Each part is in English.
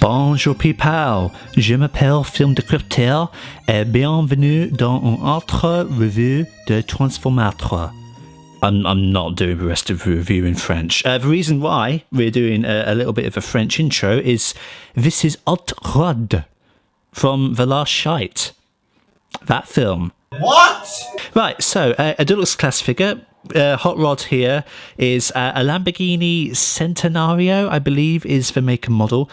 Bonjour people, je m'appelle Film Décrypteur et bienvenue dans une autre review de Transformator. I'm not doing the rest of the review in French. The reason why we're doing a little bit of a French intro is this is Hot Rod from The Last Shite. That film. What? Right, so a deluxe class figure. Hot Rod here is a Lamborghini Centenario, I believe, is the make and model.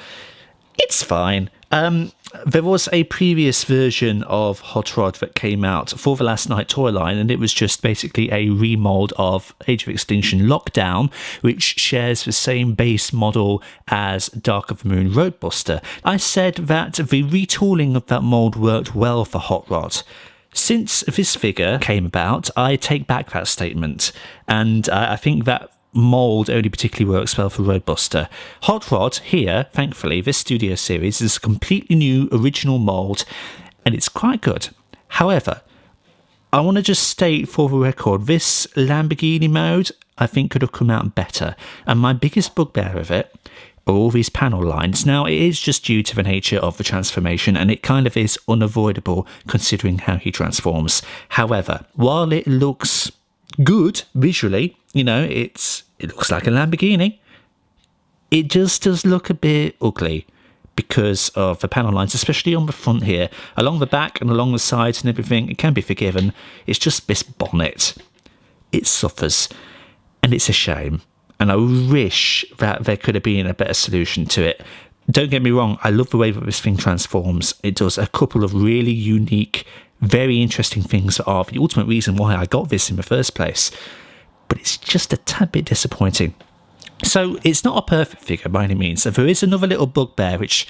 It's fine. There was a previous version of Hot Rod that came out for the Last Night toy line, and it was just basically a remold of Age of Extinction Lockdown, which shares the same base model as Dark of the Moon Roadbuster. I said that the retooling of that mold worked well for Hot Rod. Since this figure came about, I take back that statement, and I think that mold only particularly works well for Roadbuster. Hot Rod here, thankfully, this studio series is a completely new original mold, and it's quite good. However, I want to just state for the record, this Lamborghini mode I think could have come out better, and my biggest bugbear of it are all these panel lines. Now, it is just due to the nature of the transformation, and it kind of is unavoidable considering how he transforms. However, while it looks good visually, you know, it looks like a Lamborghini, it just does look a bit ugly because of the panel lines, especially on the front here. Along the back and along the sides and everything, it can be forgiven. It's just this bonnet. It suffers, and it's a shame. And I wish that there could have been a better solution to it. Don't get me wrong, I love the way that this thing transforms. It does a couple of really unique, very interesting things that are the ultimate reason why I got this in the first place. But it's just a tad bit disappointing. So it's not a perfect figure by any means. There is another little bugbear which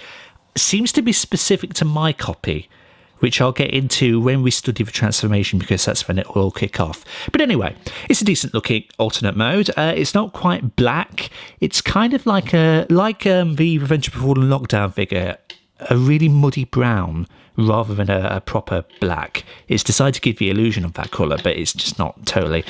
seems to be specific to my copy, which I'll get into when we study the transformation, because that's when it will kick off. But anyway, it's a decent looking alternate mode. It's not quite black. It's kind of like the Revenge of the Fallen Lockdown figure, a really muddy brown rather than a proper black. It's decided to give the illusion of that colour, but it's just not totally.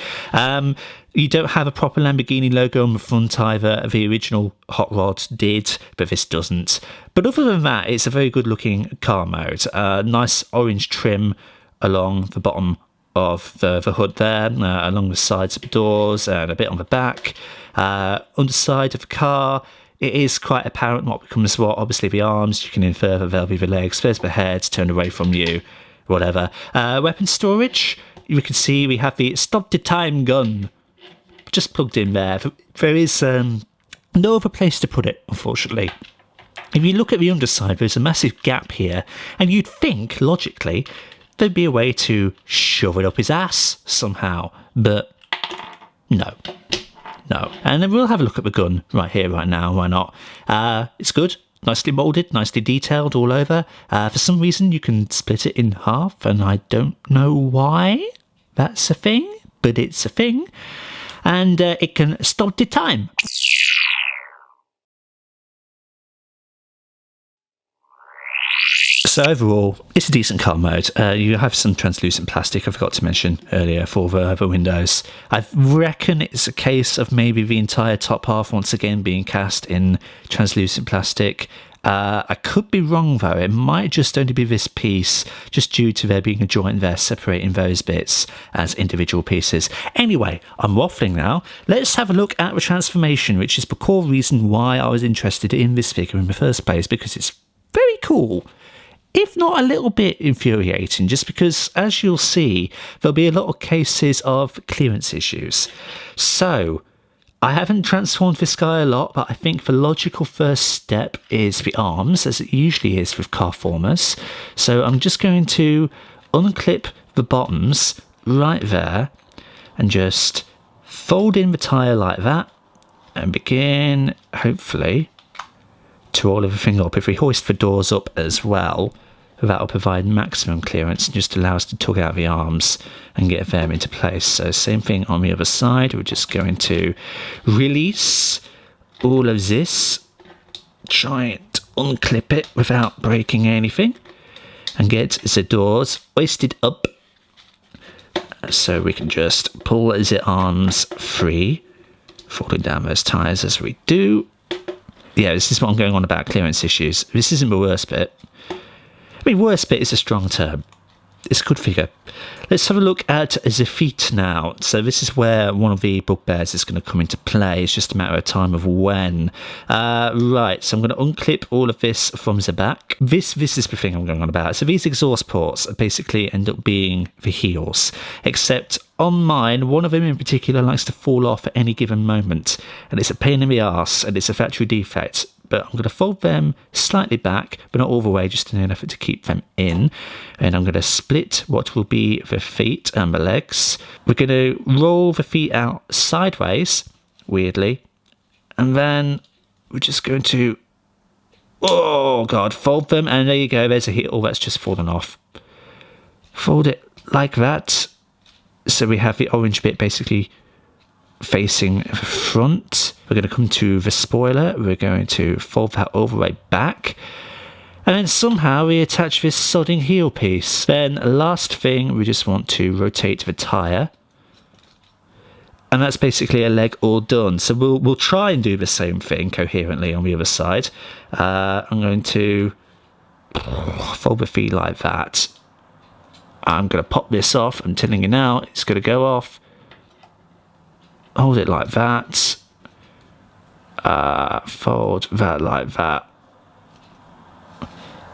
You don't have a proper Lamborghini logo on the front either. The original Hot Rod did, but this doesn't. But other than that, it's a very good looking car mode. Nice orange trim along the bottom of the hood there, along the sides of the doors and a bit on the back. Underside of the car, it is quite apparent what becomes what. Obviously the arms, you can infer that they'll be the legs. There's the head turned away from you, whatever. Weapon storage, you can see we have the Stop the Time gun just plugged in there. There is no other place to put it, unfortunately. If you look at the underside, there's a massive gap here, and you'd think, logically, there'd be a way to shove it up his ass somehow, but no. And then we'll have a look at the gun right here, right now, why not? It's good, nicely moulded, nicely detailed all over. For some reason, you can split it in half, and I don't know why that's a thing, but it's a thing. And it can stop the time. So overall, it's a decent car mode. You have some translucent plastic, I forgot to mention earlier, for the windows. I reckon it's a case of maybe the entire top half once again being cast in translucent plastic. I could be wrong though, it might just only be this piece, just due to there being a joint there separating those bits as individual pieces. Anyway, I'm waffling now. Let's have a look at the transformation, which is the core reason why I was interested in this figure in the first place, because it's very cool. If not a little bit infuriating, just because, as you'll see, there'll be a lot of cases of clearance issues. So, I haven't transformed this guy a lot, but I think the logical first step is the arms, as it usually is with car formers. So I'm just going to unclip the bottoms right there and just fold in the tyre like that and begin, hopefully, to roll everything up. If we hoist the doors up as well, that'll provide maximum clearance and just allow us to tug out the arms and get them into place. So same thing on the other side. We're just going to release all of this, try and unclip it without breaking anything, and get the doors hoisted up so we can just pull the arms free, folding down those tyres as we do. Yeah, this is what I'm going on about, clearance issues. This isn't the worst bit. I mean, worst bit is a strong term. It's a good figure. Let's have a look at the feet now. So this is where one of the bugbears is going to come into play. It's just a matter of time of when. Right, so I'm going to unclip all of this from the back. This is the thing I'm going on about. So these exhaust ports basically end up being the heels, except on mine, one of them in particular likes to fall off at any given moment, and it's a pain in the arse, and it's a factory defect. But I'm going to fold them slightly back, but not all the way, just in an effort to keep them in. And I'm going to split what will be the feet and the legs. We're going to roll the feet out sideways, weirdly. And then we're just going to, oh God, fold them. And there you go, there's a heel that's just fallen off. Fold it like that. So we have the orange bit basically facing the front. We're going to come to the spoiler. We're going to fold that all the way back. And then somehow we attach this sodding heel piece. Then last thing, we just want to rotate the tyre. And that's basically a leg all done. So we'll try and do the same thing coherently on the other side. I'm going to fold the feet like that. I'm going to pop this off. I'm telling you now, it's going to go off. Hold it like that. Fold that like that.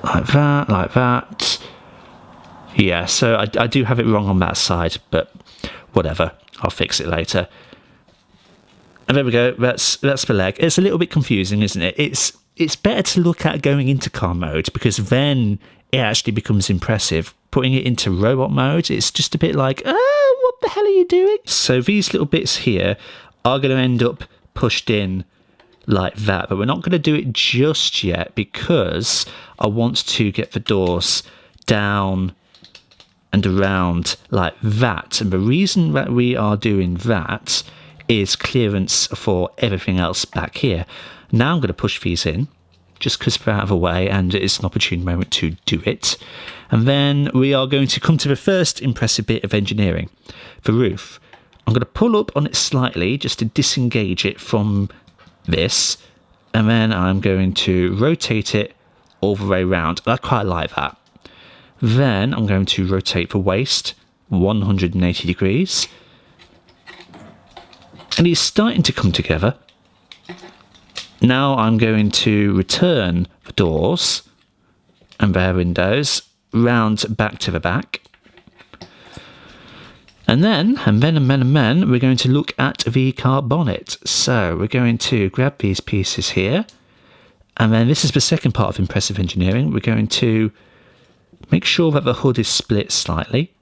Like that, like that. Yeah, so I do have it wrong on that side, but whatever. I'll fix it later. And there we go. That's the leg. It's a little bit confusing, isn't it? It's better to look at going into car mode, because then it actually becomes impressive. Putting it into robot mode, it's just a bit like, what the hell are you doing? So these little bits here are going to end up pushed in like that, but we're not going to do it just yet because I want to get the doors down and around like that. And the reason that we are doing that is clearance for everything else back here. Now I'm going to push these in just because they're out of the way and it's an opportune moment to do it. And then we are going to come to the first impressive bit of engineering, the roof. I'm going to pull up on it slightly just to disengage it from this, and then I'm going to rotate it all the way around. I quite like that. Then I'm going to rotate the waist 180 degrees, and it's starting to come together. Now I'm going to return the doors and their windows round back to the back. And then, we're going to look at the car bonnet. So we're going to grab these pieces here. And then this is the second part of impressive engineering. We're going to make sure that the hood is split slightly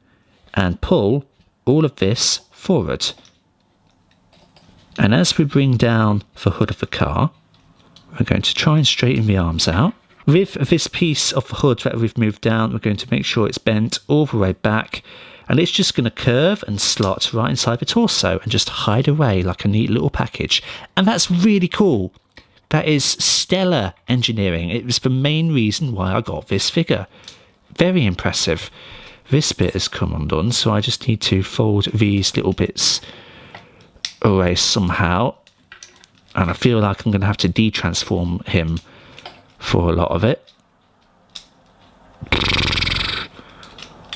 and pull all of this forward. And as we bring down the hood of the car, we're going to try and straighten the arms out. With this piece of the hood that we've moved down, we're going to make sure it's bent all the way back. And it's just going to curve and slot right inside the torso and just hide away like a neat little package. And that's really cool. That is stellar engineering. It was the main reason why I got this figure. Very impressive. This bit has come undone, so I just need to fold these little bits away somehow. And I feel like I'm going to have to de-transform him for a lot of it.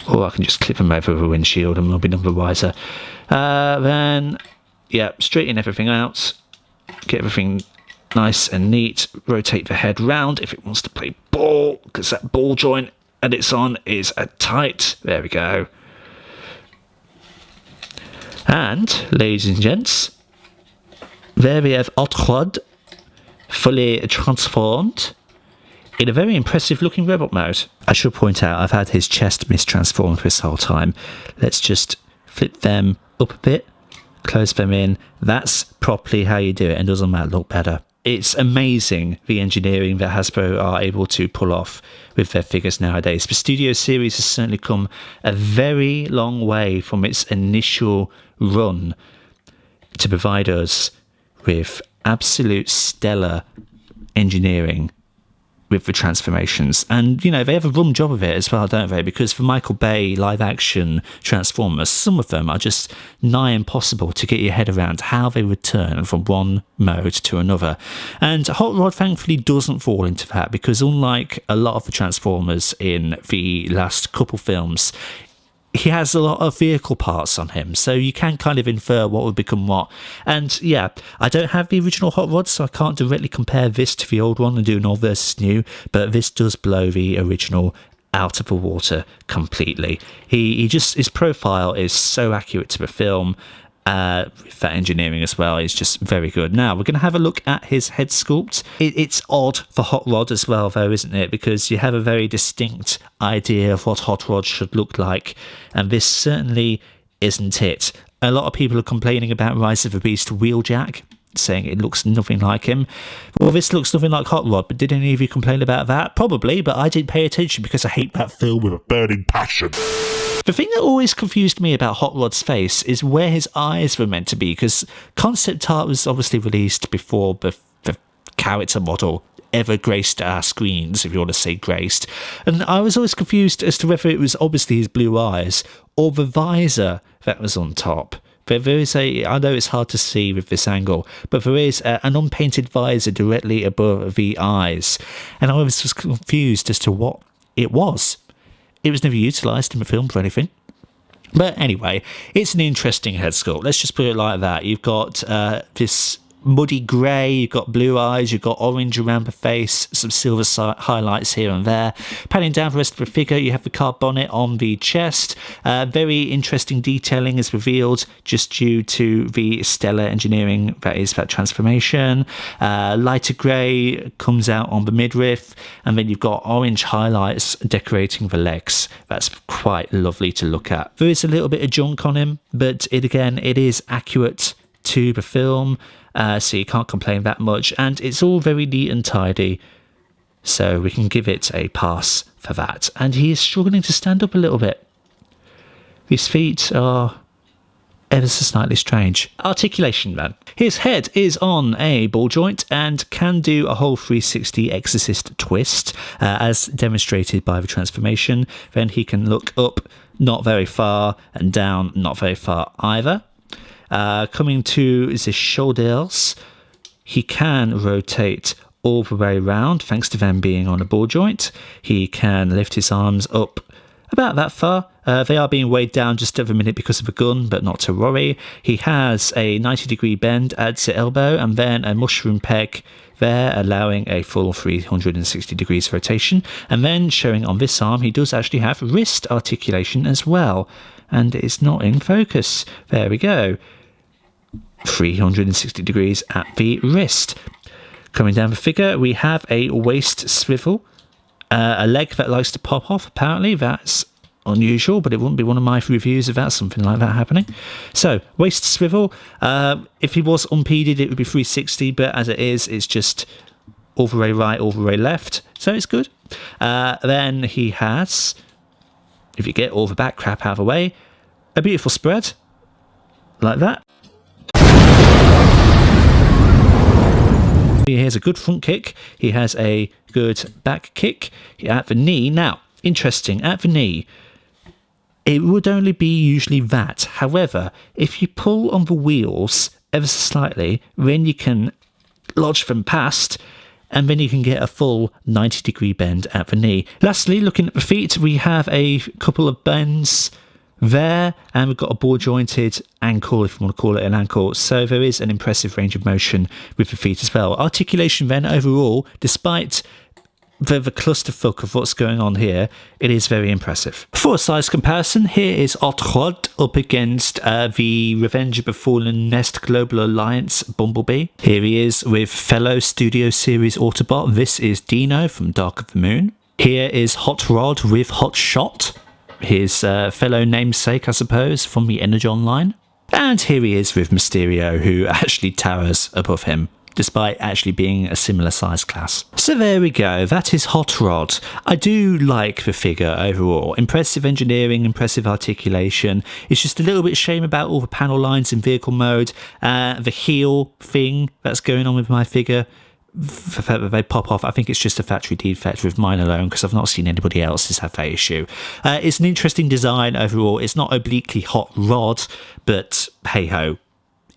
Or I can just clip them over the windshield and we'll be none the wiser. Then, yeah, straighten everything out. Get everything nice and neat. Rotate the head round if it wants to play ball, because that ball joint that it's on is tight. There we go. And, ladies and gents, there we have Hot Rod fully transformed in a very impressive looking robot mode. I should point out I've had his chest mistransformed this whole time. Let's just flip them up a bit, close them in. That's properly how you do it, and doesn't that look better? It's amazing the engineering that Hasbro are able to pull off with their figures nowadays. The Studio Series has certainly come a very long way from its initial run to provide us with absolute stellar engineering with the transformations. And, you know, they have a rum job of it as well, don't they? Because for Michael Bay live action Transformers, some of them are just nigh impossible to get your head around how they would turn from one mode to another. And Hot Rod thankfully doesn't fall into that, because unlike a lot of the Transformers in the last couple films, he has a lot of vehicle parts on him, so you can kind of infer what would become what. And yeah, I don't have the original Hot Rod, so I can't directly compare this to the old one and do an old versus new, but this does blow the original out of the water completely. He just, his profile is so accurate to the film. With that engineering as well is just very good. Now we're going to have a look at his head sculpt. It's odd for Hot Rod as well, though, isn't it? Because you have a very distinct idea of what Hot Rod should look like, and this certainly isn't it. A lot of people are complaining about Rise of the Beast Wheeljack, saying it looks nothing like him. Well, this looks nothing like Hot Rod, but did any of you complain about that? Probably, but I didn't pay attention because I hate that film with a burning passion. The thing that always confused me about Hot Rod's face is where his eyes were meant to be, because concept art was obviously released before the character model ever graced our screens, if you want to say graced. And I was always confused as to whether it was obviously his blue eyes or the visor that was on top. But there is I know it's hard to see with this angle, but there is an unpainted visor directly above the eyes. And I was just confused as to what it was. It was never utilised in the film for anything. But anyway, it's an interesting head sculpt. Let's just put it like that. You've got this muddy grey, you've got blue eyes, you've got orange around the face, some silver highlights here and there. Panning down the rest of the figure, you have the car bonnet on the chest. Very interesting detailing is revealed just due to the stellar engineering that is that transformation. Lighter grey comes out on the midriff, and then you've got orange highlights decorating the legs. That's quite lovely to look at. There is a little bit of junk on him, but it is accurate to the film. So you can't complain that much, and it's all very neat and tidy, so we can give it a pass for that. And he is struggling to stand up a little bit. His feet are ever so slightly strange. Articulation man. His head is on a ball joint and can do a whole 360 exorcist twist, as demonstrated by the transformation. Then he can look up not very far and down not very far either. Coming to the shoulders, he can rotate all the way around thanks to them being on a ball joint. He can lift his arms up about that far. They are being weighed down just at the minute because of a gun, but not to worry. He has a 90-degree bend at the elbow and then a mushroom peg there, allowing a full 360 degrees rotation. And then showing on this arm, he does actually have wrist articulation as well. And it's not in focus. There we go. 360 degrees at the wrist. Coming down the figure, we have a waist swivel, a leg that likes to pop off. Apparently that's unusual, but it wouldn't be one of my reviews without something like that happening. So waist swivel, if he was unpeded it would be 360, but as it is, it's just all the way right, all the way left, so it's good. Then he has, if you get all the back crap out of the way, a beautiful spread like that. He has a good front kick. He has a good back kick at the knee. Now, interesting, at the knee, it would only be usually that. However, if you pull on the wheels ever so slightly, then you can lodge them past, and then you can get a full 90-degree bend at the knee. Lastly, looking at the feet, we have a couple of bends there, and we've got a ball jointed ankle, if you want to call it an ankle, so there is an impressive range of motion with the feet as well. Articulation then overall, despite the clusterfuck of what's going on here, it is very impressive. For a size comparison, here is Hot Rod up against the Revenge of the Fallen Nest Global Alliance Bumblebee. Here he is with fellow Studio Series Autobot. This is Dino from Dark of the Moon. Here is Hot Rod with Hot Shot, his fellow namesake, I suppose, from the Energon line. And here he is with Mysterio, who actually towers above him, despite actually being a similar size class. So there we go, that is Hot Rod. I do like the figure overall. Impressive engineering, impressive articulation. It's just a little bit shame about all the panel lines in vehicle mode. The heel thing that's going on with my figure they pop off. I think it's just a factory defect with mine alone, because I've not seen anybody else's have that issue. It's an interesting design overall. It's not obliquely hot rod, but hey ho,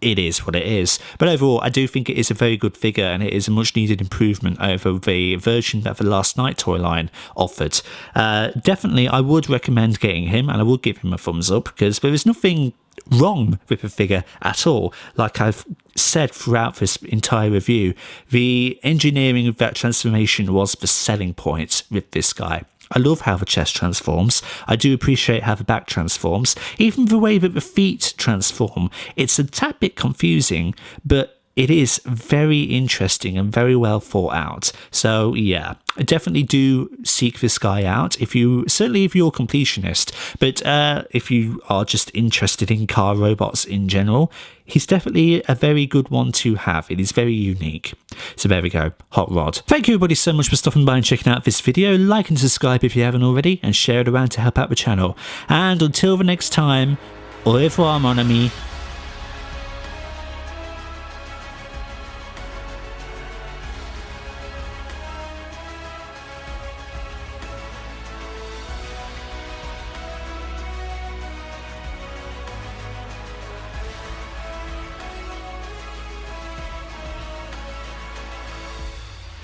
it is what it is. But overall, I do think it is a very good figure, and it is a much needed improvement over the version that the Last Night toy line offered. Definitely, I would recommend getting him, and I would give him a thumbs up, because there is nothing wrong with the figure at all. Like I've said throughout this entire review, the engineering of that transformation was the selling point with this guy. I love how the chest transforms. I do appreciate how the back transforms. Even the way that the feet transform, it's a tad bit confusing, but it is very interesting and very well thought out. So yeah, I definitely do seek this guy out. Certainly if you're a completionist, but if you are just interested in car robots in general, he's definitely a very good one to have. It is very unique. So there we go, Hot Rod. Thank you everybody so much for stopping by and checking out this video. Like and subscribe if you haven't already, and share it around to help out the channel. And until the next time, au revoir mon ami.